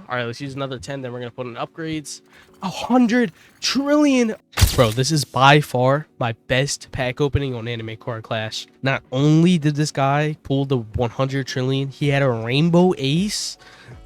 All right, let's use another 10. Then we're gonna put in upgrades. 100 trillion. Bro, this is by far my best pack opening on Anime Card Clash. Not only did this guy pull the 100 trillion, he had a rainbow ace.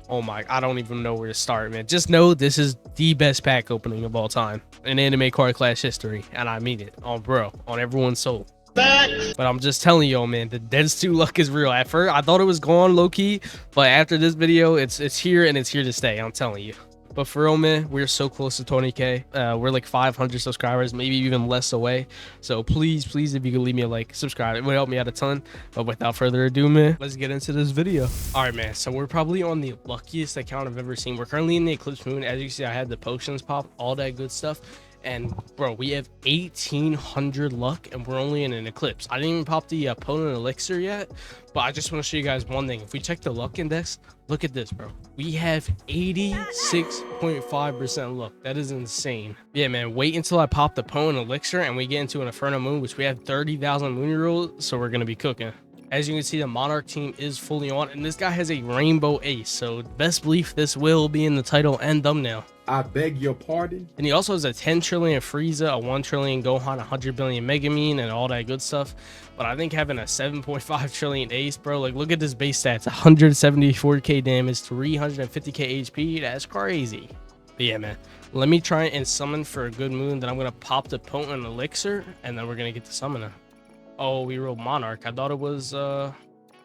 Oh my, I don't even know where to start, man. Just know this is the best pack opening of all time in Anime Card Clash history. And I mean it, on bro, on everyone's soul. But I'm just telling you, man, the Dead's 2 luck is real. At first, I thought it was gone low-key, but after this video, it's here and it's here to stay. I'm telling you. But for real, man, we're so close to 20K. We're like 500 subscribers, maybe even less away. So please, if you could leave me a like, subscribe, it would help me out a ton. But without further ado, man, let's get into this video. All right, man. So we're probably on the luckiest account I've ever seen. We're currently in the Eclipse Moon. As you can see, I had the potions pop, all that good stuff. And bro, we have 1800 luck and we're only in an eclipse. I didn't even pop the potent elixir yet, but I just want to show you guys one thing. If we check the luck index, look at this, bro. We have 86.5% luck. That is insane. Yeah, man, wait until I pop the potent elixir and we get into an Inferno Moon, which we have 30,000 moon rolls, so we're gonna be cooking. As you can see, the Monarch team is fully on, and this guy has a rainbow ace, so best belief this will be in the title and thumbnail. I beg your pardon. And he also has a 10 trillion Frieza, a 1 trillion Gohan, 100 billion Megamine, and all that good stuff. But I think having a 7.5 trillion ace, bro, like look at this base stats: 174k damage, 350k HP. That's crazy. But yeah, man, let me try and summon for a good moon. Then I'm gonna pop the potent elixir, and then we're gonna get the summoner. Oh, we rolled Monarch. I thought it was the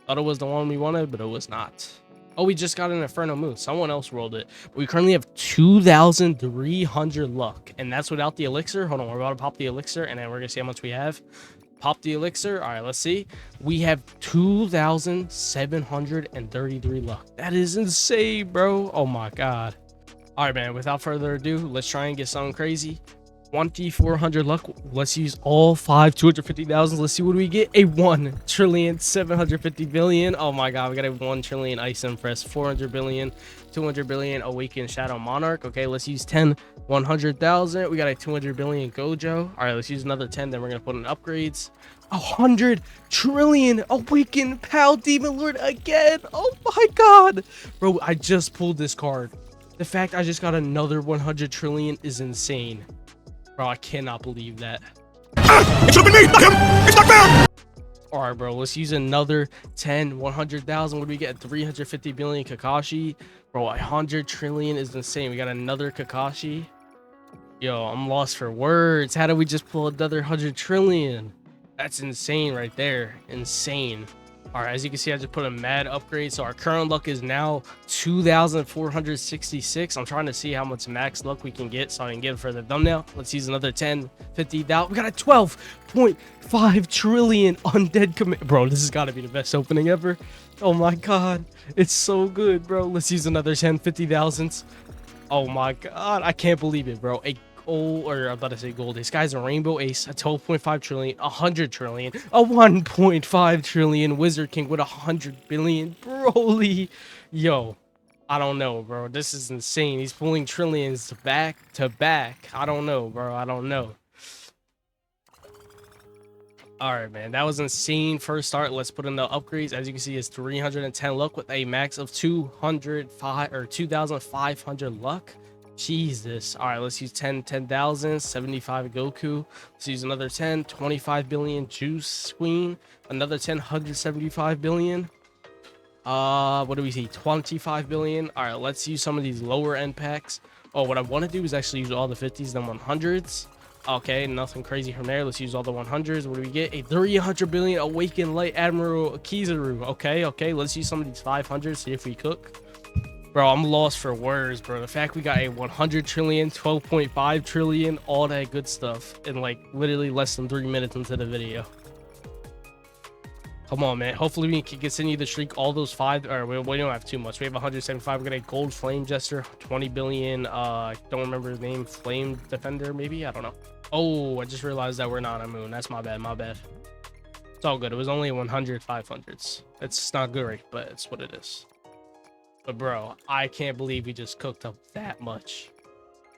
one we wanted, but it was not. Oh, we just got an Inferno Moon. Someone else rolled it. We currently have 2,300 luck, and that's without the elixir. Hold on, we're about to pop the elixir, and then we're gonna see how much we have. Pop the elixir. All right, let's see. We have 2,733 luck. That is insane, bro. Oh my god. All right, man. Without further ado, let's try and get something crazy. 2,400 luck. Let's use all 5 250,000s. Let's see what we get. A 1 trillion 750 billion. Oh my god, we got a 1 trillion Ice Impress, 400 billion, 200 billion Awakened Shadow Monarch. Okay, let's use 10 100,000. We got a 200 billion Gojo. All right, let's use another 10. Then we're gonna put in upgrades. 100 trillion Awakened Pal Demon Lord again. Oh my god, bro, I just pulled this card. The fact I just got another 100 trillion is insane. Bro, I cannot believe that. It should have been me, not him. It's not fair. All right, bro. Let's use another 10, 100,000. What do we get? 350 billion Kakashi. Bro, 100 trillion is insane. We got another Kakashi. Yo, I'm lost for words. How did we just pull another 100 trillion? That's insane right there. Insane. All right, as you can see, I just put a mad upgrade. So our current luck is now 2,466. I'm trying to see how much max luck we can get so I can get it for the thumbnail. Let's use another 10, 50,000. We got a 12.5 trillion undead commit. Bro, this has got to be the best opening ever. Oh my god, it's so good, bro. Let's use another 10, 50,000s. Oh my god, I can't believe it, bro. A gold, or I'm about to say gold. This guy's a rainbow ace, a 12.5 trillion, 100 trillion, a 1.5 trillion Wizard King with 100 billion. Broly, yo, I don't know, bro. This is insane. He's pulling trillions back to back. I don't know, bro. I don't know. All right, man, that was insane first start. Let's put in the upgrades. As you can see, it's 310 luck with a max of 2,500 luck. Jesus. All right, let's use 10,000, 75 Goku. Let's use another 10, 25 billion Juice Queen. Another 10, 175 billion. What do we see? 25 billion. All right, let's use some of these lower end packs. Oh, what I want to do is actually use all the 50s and 100s. Okay, nothing crazy from there. Let's use all the 100s. What do we get? A 300 billion Awakened Light Admiral Kizaru. Okay, let's use some of these 500s, see if we cook. Bro, I'm lost for words, bro. The fact we got a 100 trillion, 12.5 trillion, all that good stuff in like literally less than 3 minutes into the video. Come on, man. Hopefully we can continue the streak. All those 5, or we don't have too much. We have 175. We got a gold flame jester, 20 billion. I don't remember his name. Flame defender, maybe. I don't know. Oh, I just realized that we're not on a moon. That's my bad. It's all good. It was only 100 500s. It's not great, but it's what it is. But bro, I can't believe we just cooked up that much.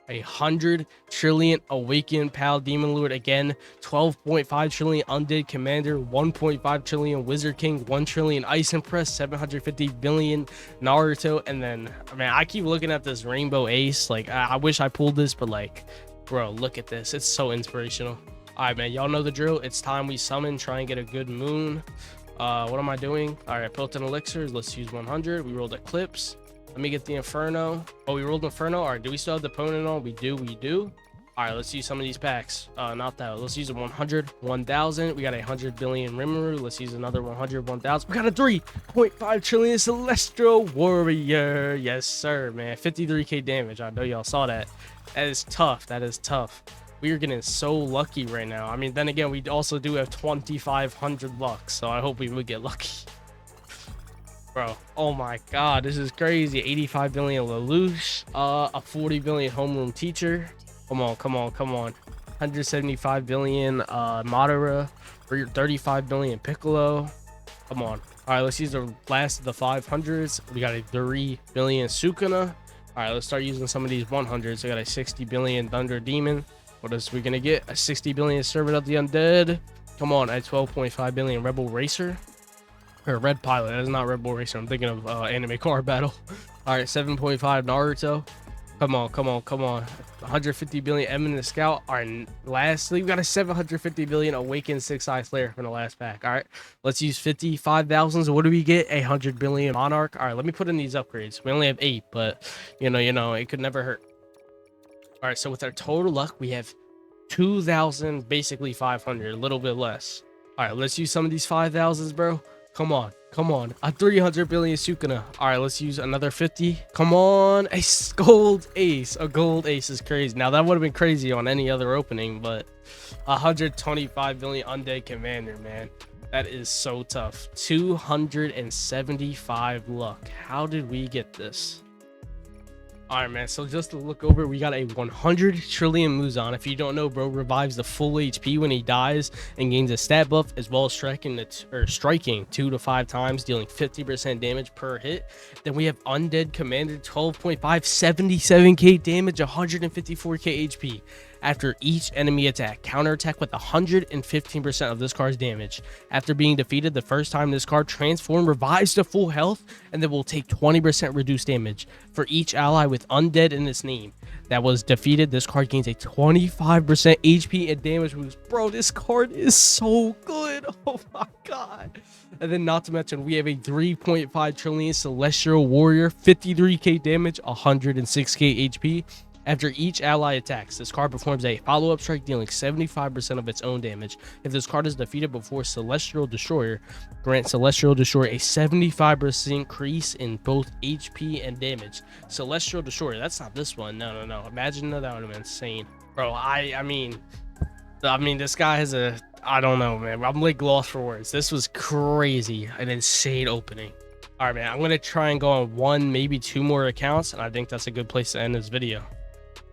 100 trillion awakened pal demon lord again, 12.5 trillion undead commander, 1.5 trillion wizard king, 1 trillion ice impress, 750 billion Naruto. And then man, I keep looking at this rainbow ace, like I wish I pulled this, but like bro, look at this, it's so inspirational. All right man, y'all know the drill. It's time we summon, try and get a good moon. What am I doing? All right, built an elixir, let's use 100. We rolled eclipse. Let me get the Inferno. Oh, we rolled Inferno. All right, do we still have the opponent on? We do. All right, let's use some of these packs. Not that. Let's use a 100, 1000. We got a 100 billion Rimuru. Let's use another 100, 1000. We got a 3.5 trillion Celestial Warrior. Yes, sir, man. 53k damage. I know y'all saw that. That is tough. That is tough. We are getting so lucky right now. I mean, then again, we also do have 2,500 luck, so I hope we would get lucky. Bro, oh my god, this is crazy. 85 billion Lelouch, a 40 billion homeroom teacher. Come on. 175 billion Madara, 35 billion Piccolo. Come on. All right, let's use the last of the 500s. We got a 3 billion Sukuna. All right, let's start using some of these 100s. I got a 60 billion Thunder Demon. What else are we gonna get? A 60 billion Servant of the Undead. Come on, a 12.5 billion Rebel Racer. Or Red Pilot. That is not Red Bull Racer. I'm thinking of anime car battle. All right, 7.5 Naruto. Come on. 150 billion Eminent Scout. All right, lastly, we got a 750 billion Awakened 6-Eye Slayer from the last pack. All right, let's use 55,000. So what do we get? 100 billion Monarch. All right, let me put in these upgrades. We only have 8, but you know, it could never hurt. All right, so with our total luck, we have 2,000, basically 500, a little bit less. All right, let's use some of these 5,000s, bro. Come on. A 300 billion Sukuna. All right, let's use another 50. Come on. A gold ace. A gold ace is crazy. Now, that would have been crazy on any other opening, but 125 billion undead commander, man. That is so tough. 275 luck. How did we get this? All right, man. So just to look over, we got a 100 trillion Muzan. If you don't know, bro, revives the full HP when he dies and gains a stat buff, as well as striking 2 to 5 times, dealing 50% damage per hit. Then we have Undead Commander, 12.5, 77k damage, 154k HP. After each enemy attack, counterattack with 115% of this card's damage. After being defeated the first time, this card transform revives to full health and then will take 20% reduced damage. For each ally with undead in its name that was defeated, this card gains a 25% HP and damage boost. Bro, this card is so good. Oh my god. And then not to mention, we have a 3.5 trillion Celestial Warrior, 53k damage, 106k HP. After each ally attacks, this card performs a follow-up strike, dealing 75% of its own damage. If this card is defeated before Celestial Destroyer, grant Celestial Destroyer a 75% increase in both HP and damage. Celestial Destroyer, that's not this one. No. Imagine that would have been insane. Bro, I mean, this guy has a, I don't know, man. I'm like lost for words. This was crazy. An insane opening. All right, man. I'm going to try and go on 1, maybe 2 more accounts, and I think that's a good place to end this video.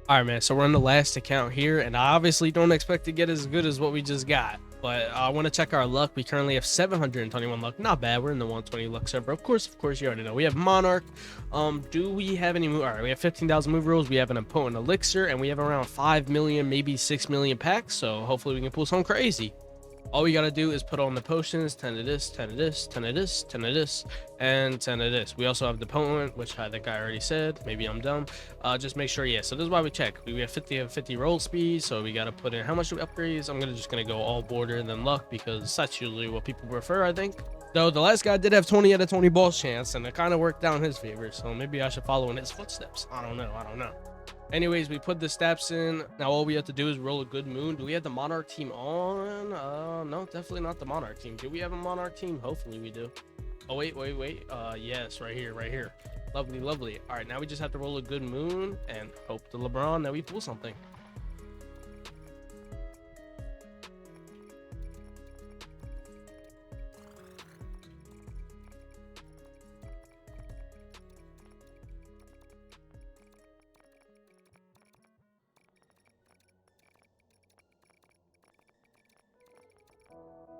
All right, man, so we're on the last account here, and I obviously don't expect to get as good as what we just got, but I want to check our luck. We currently have 721 luck. Not bad. We're in the 120 luck server. Of course, you already know. We have Monarch. Do we have any move? All right, we have 15,000 move rolls. We have an potent elixir, and we have around 5 million, maybe 6 million packs, so hopefully we can pull something crazy. All we gotta do is put on the potions, 10 of this, 10 of this, 10 of this, 10 of this, and 10 of this. We also have the potent, which I think I already said. Maybe I'm dumb. Just make sure, yeah. So this is why we check. We have 50 roll speed, so we gotta put in how much do we upgrades. I'm just gonna go all border and then luck, because that's usually what people prefer, I think. Though the last guy did have 20 out of 20 balls chance, and it kind of worked down in his favor. So maybe I should follow in his footsteps. I don't know. Anyways, we put the steps in. Now all we have to do is roll a good moon. Do we have the Monarch team on? No, definitely not the Monarch team. Do we have a Monarch team? Hopefully we do. Oh, wait. Yes, right here. Lovely. All right, now we just have to roll a good moon and hope to LeBron that we pull something.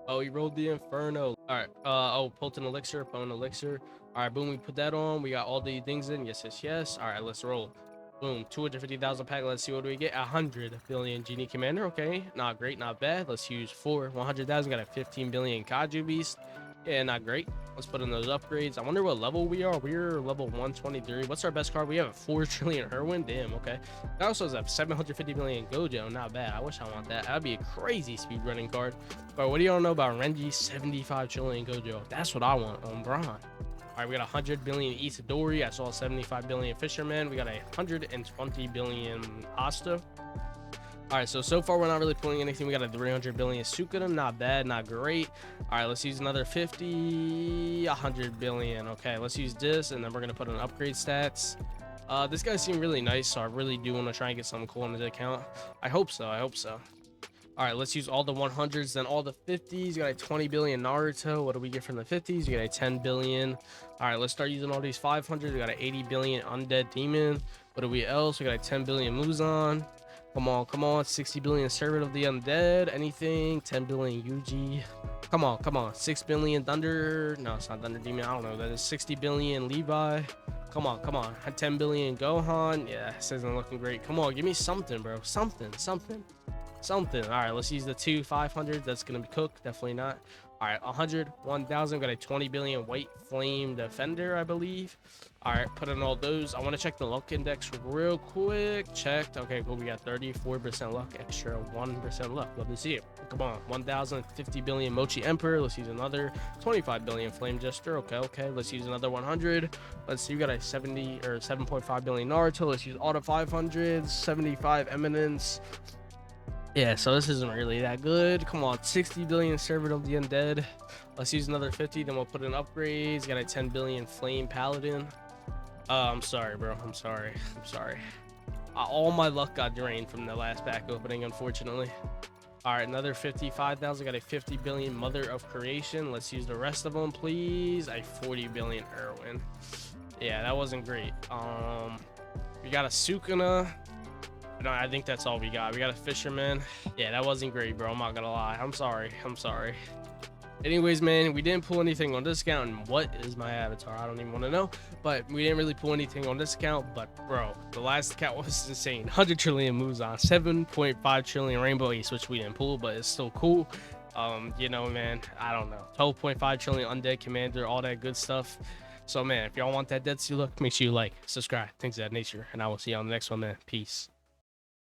Oh, he rolled the Inferno. All right. Potent elixir, bone elixir. All right, boom. We put that on. We got all the things in. Yes. All right, let's roll. Boom, 250,000 pack. Let's see what do we get. 100 billion genie commander. Okay, not great, not bad. Let's use 100,000. Got a 15 billion Kaju beast. Yeah, not great. Let's put in those upgrades. I wonder what level we are. We're level 123. What's our best card? We have a 4 trillion Irwin. Damn, okay. That also has a 750 million Gojo. Not bad. I wish I want that. That'd be a crazy speed running card. But what do y'all know about Renji 75 trillion Gojo? That's what I want on Braun. All right, we got 100 billion Isadori. I saw 75 billion Fisherman. We got 120 billion Asta. All right, so far we're not really pulling anything. We got a 300 billion Sukuna. Not bad, not great. All right, let's use another 100 billion. Okay, let's use this, and then we're gonna put in upgrade stats. This guy seemed really nice, so I really do want to try and get something cool in his account. I hope so. I hope so. All right, let's use all the 100s, then all the 50s. You got a 20 billion Naruto. What do we get from the 50s? You got a 10 billion. All right, let's start using all these 500s. We got a 80 billion Undead Demon. What do we else? We got a 10 billion Muzan. Come on, come on. 60 billion Servant of the Undead. Anything? 10 billion Yuji. Come on, come on. 6 billion Thunder. No, it's not Thunder Demon. I don't know. That is 60 billion Levi. Come on, come on. 10 billion Gohan. Yeah, this isn't looking great. Come on, give me something, bro. Something. All right, let's use the 2 500. That's gonna be cooked. Definitely not. All right, 100 1000. Got a 20 billion White Flame Defender, I believe. All right, put in all those. I want to check the luck index real quick. Checked. Okay, cool. We got 34% luck, extra 1% luck. Love to see it. Come on, 1050 billion Mochi Emperor. Let's use another 25 billion Flame Jester. Okay, let's use another 100. Let's see, we got a 70 or 7.5 billion Naruto. Let's use all the 500s. 75 Eminence. Yeah, so this isn't really that good. Come on, 60 billion Servant of the Undead. Let's use another 50, then we'll put in upgrades. Got a 10 billion Flame Paladin. I'm sorry, bro. I'm sorry. All my luck got drained from the last pack opening, unfortunately. All right, another 55,000. Got a 50 billion Mother of Creation. Let's use the rest of them, please. A 40 billion Irwin. Yeah, that wasn't great. We got a Sukuna. No, I think that's all we got. We got a Fisherman. Yeah, that wasn't great, bro. I'm not gonna lie. I'm sorry. Anyways, man, we didn't pull anything on this account. And what is my avatar? I don't even want to know. But we didn't really pull anything on this account. But, bro, the last account was insane. 100 trillion Muzan, 7.5 trillion Rainbow Ace, which we didn't pull, but it's still cool. You know, man, I don't know. 12.5 trillion Undead Commander, all that good stuff. So, man, if y'all want that Dead Sea look, make sure you like, subscribe, things of that nature. And I will see you on the next one, man. Peace.